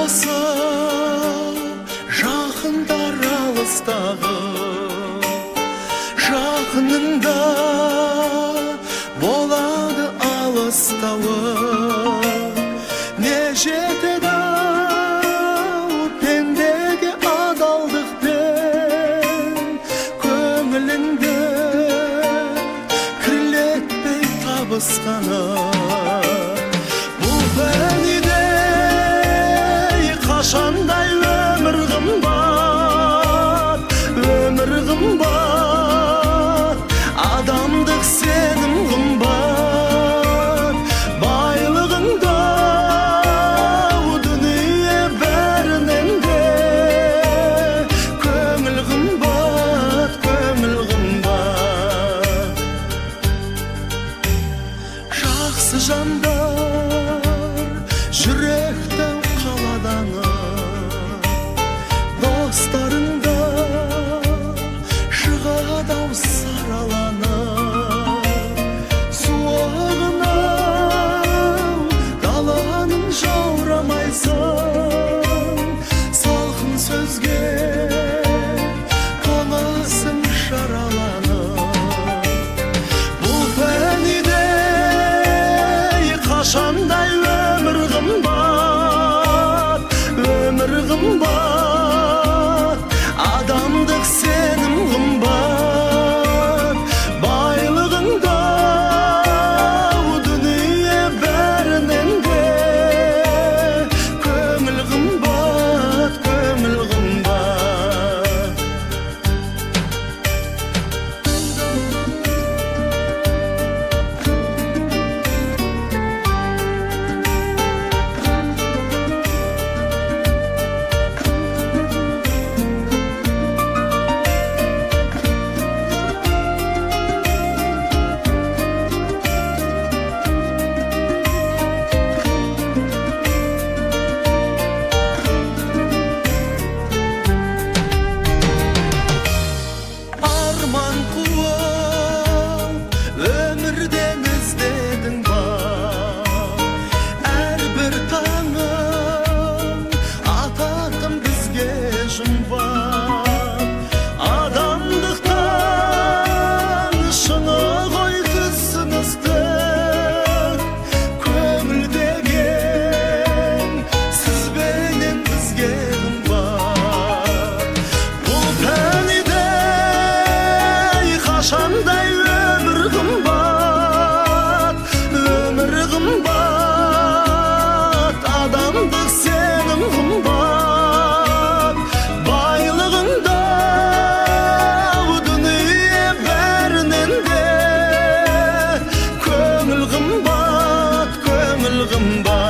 болса жақындар алыстағы, жақынында болады алыстауы. Не жетеді пендеге адалдықпен, көңіліңді кірлетпей табысқаны. Бұл пәниде қашандай өмір қымбат, өмір қымбат, адамдық сенім қымбат. Байлығында дүние бәрінен де көңіл қымбат, көңіл қымбат. Жақсы жандар жүректің қаладаны, достарында шығады-ау сараланы. Суығынан даланың жаурамайсың, салқын сөзге қаласың шараланып. Бұл пәниде қашандай өмір қымбат, өмір қымбат, адамдық сенім қымбат. Байлығында дүние бәрінен де көңіл қымбат, көңіл қымбат. Арман қуып өмірден іздедің ба, әрбір таңын ататын бізге жұмбақ. Адамдықтан шыны ғой түсіністік, көңіл деген сізбенен бізге қымбат. Бұл пәниде қашандай өмір қымбат, өмір қымбат, адамдық сенім қымбат. Байлығында дүние бәрінен де көңіл қымбат, көңіл қымбат.